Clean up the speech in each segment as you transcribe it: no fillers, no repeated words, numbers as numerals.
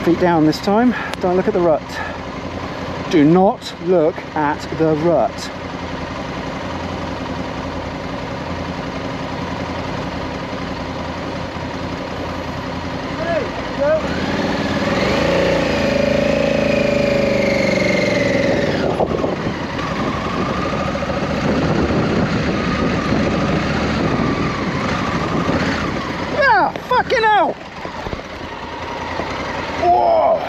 Feet down this time. Don't look at the rut. Do not look at the rut. Fucking hell! Whoa!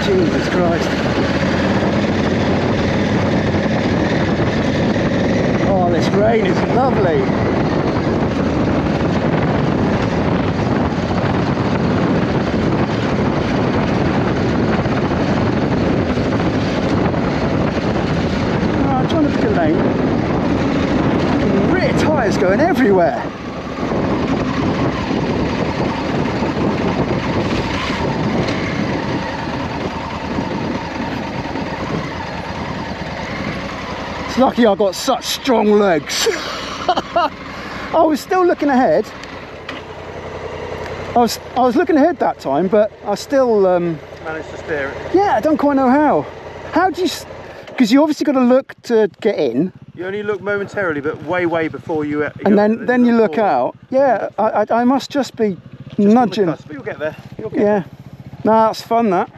Jesus Christ. Oh, this rain is lovely. Oh, I'm trying to pick a lane. Rear tyres going everywhere. Lucky I got such strong legs. I was still looking ahead. I was looking ahead that time, but I still managed to steer it. Yeah, I don't quite know how. How do you? Because you obviously got to look to get in. You only look momentarily, but way before you. And then you look out. Yeah, I must just be just nudging. on the cusp, but you'll get there. Yeah, no, that's fun that.